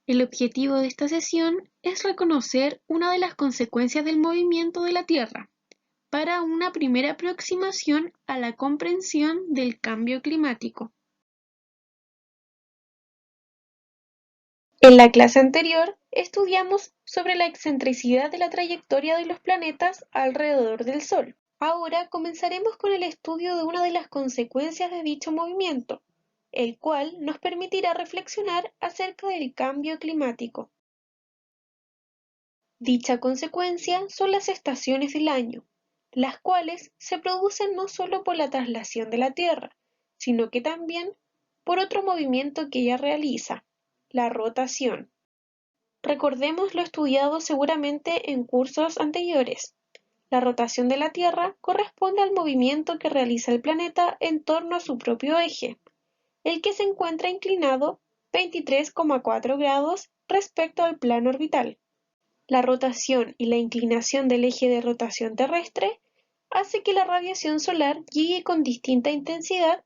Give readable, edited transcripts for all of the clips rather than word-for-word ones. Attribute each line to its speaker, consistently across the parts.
Speaker 1: El objetivo de esta sesión es reconocer una de las consecuencias del movimiento de la Tierra para una primera aproximación a la comprensión del cambio climático. En la clase anterior estudiamos sobre la excentricidad de la trayectoria de los planetas alrededor del Sol. Ahora comenzaremos con el estudio de una de las consecuencias de dicho movimiento, el cual nos permitirá reflexionar acerca del cambio climático. Dicha consecuencia son las estaciones del año, las cuales se producen no solo por la traslación de la Tierra, sino que también por otro movimiento que ella realiza, la rotación. Recordemos lo estudiado seguramente en cursos anteriores. La rotación de la Tierra corresponde al movimiento que realiza el planeta en torno a su propio eje, el que se encuentra inclinado 23,4 grados respecto al plano orbital. La rotación y la inclinación del eje de rotación terrestre hace que la radiación solar llegue con distinta intensidad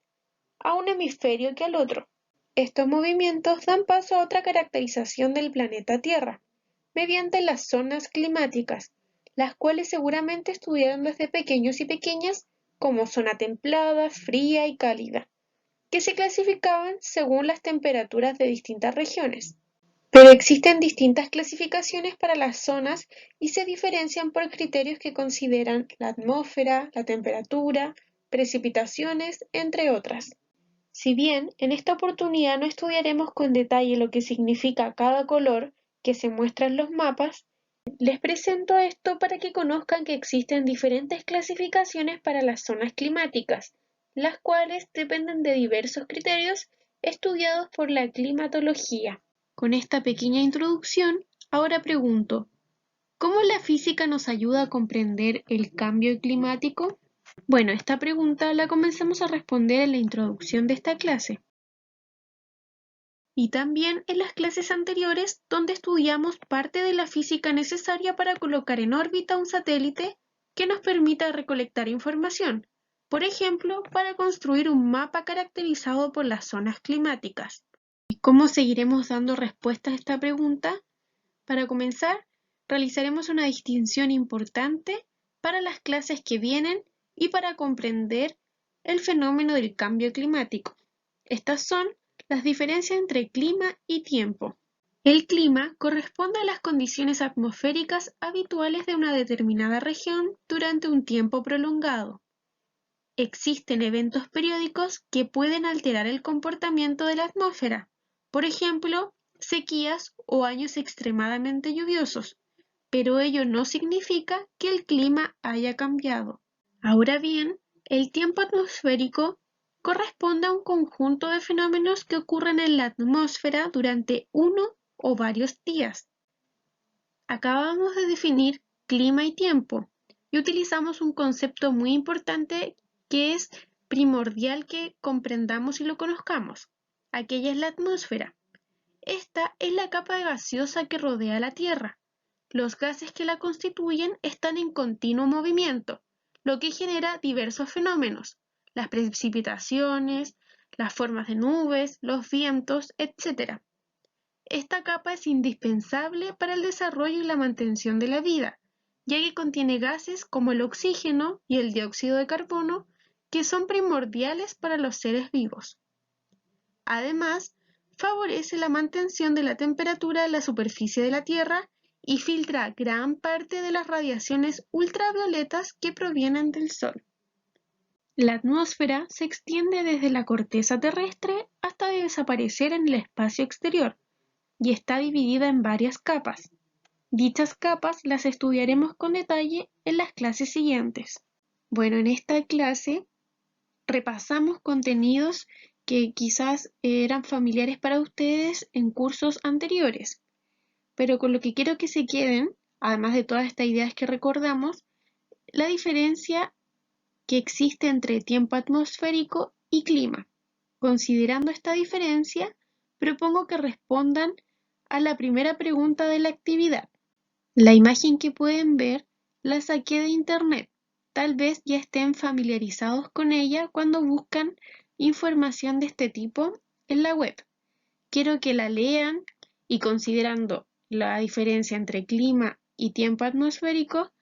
Speaker 1: a un hemisferio que al otro. Estos movimientos dan paso a otra caracterización del planeta Tierra, mediante las zonas climáticas, las cuales seguramente estudiaron desde pequeños y pequeñas como zona templada, fría y cálida, que se clasificaban según las temperaturas de distintas regiones. Pero existen distintas clasificaciones para las zonas y se diferencian por criterios que consideran la atmósfera, la temperatura, precipitaciones, entre otras. Si bien en esta oportunidad no estudiaremos con detalle lo que significa cada color que se muestra en los mapas, les presento esto para que conozcan que existen diferentes clasificaciones para las zonas climáticas, las cuales dependen de diversos criterios estudiados por la climatología. Con esta pequeña introducción, ahora pregunto, ¿cómo la física nos ayuda a comprender el cambio climático? Bueno, esta pregunta la comenzamos a responder en la introducción de esta clase y también en las clases anteriores donde estudiamos parte de la física necesaria para colocar en órbita un satélite que nos permita recolectar información, por ejemplo, para construir un mapa caracterizado por las zonas climáticas. ¿Y cómo seguiremos dando respuesta a esta pregunta? Para comenzar, realizaremos una distinción importante para las clases que vienen y para comprender el fenómeno del cambio climático. Estas son las diferencias entre clima y tiempo. El clima corresponde a las condiciones atmosféricas habituales de una determinada región durante un tiempo prolongado. Existen eventos periódicos que pueden alterar el comportamiento de la atmósfera, por ejemplo, sequías o años extremadamente lluviosos, pero ello no significa que el clima haya cambiado. Ahora bien, el tiempo atmosférico corresponde a un conjunto de fenómenos que ocurren en la atmósfera durante uno o varios días. Acabamos de definir clima y tiempo y utilizamos un concepto muy importante que es primordial que comprendamos y lo conozcamos. Aquella es la atmósfera. Esta es la capa gaseosa que rodea la Tierra. Los gases que la constituyen están en continuo movimiento, lo que genera diversos fenómenos, las precipitaciones, las formas de nubes, los vientos, etc. Esta capa es indispensable para el desarrollo y la mantención de la vida, ya que contiene gases como el oxígeno y el dióxido de carbono, que son primordiales para los seres vivos. Además, favorece la mantención de la temperatura de la superficie de la Tierra y filtra gran parte de las radiaciones ultravioletas que provienen del Sol. La atmósfera se extiende desde la corteza terrestre hasta desaparecer en el espacio exterior y está dividida en varias capas. Dichas capas las estudiaremos con detalle en las clases siguientes. Bueno, en esta clase repasamos contenidos que quizás eran familiares para ustedes en cursos anteriores, pero con lo que quiero que se queden, además de todas estas ideas que recordamos, la diferencia que existe entre tiempo atmosférico y clima. Considerando esta diferencia, propongo que respondan a la primera pregunta de la actividad. La imagen que pueden ver la saqué de internet. Tal vez ya estén familiarizados con ella cuando buscan información de este tipo en la web. Quiero que la lean y considerando la diferencia entre clima y tiempo atmosférico,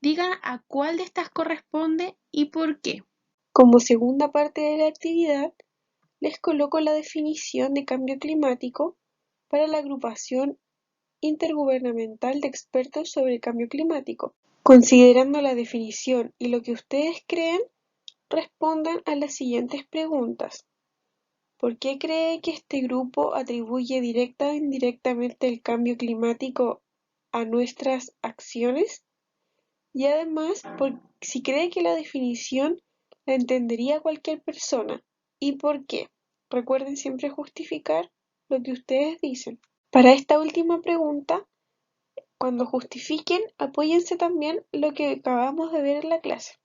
Speaker 1: digan a cuál de estas corresponde y por qué. Como segunda parte de la actividad, les coloco la definición de cambio climático para la agrupación intergubernamental de expertos sobre el cambio climático. Considerando la definición y lo que ustedes creen, respondan a las siguientes preguntas. ¿Por qué cree que este grupo atribuye directa o indirectamente el cambio climático a nuestras acciones? Y además, si cree que la definición la entendería cualquier persona. ¿Y por qué? Recuerden siempre justificar lo que ustedes dicen. Para esta última pregunta, cuando justifiquen, apóyense también lo que acabamos de ver en la clase.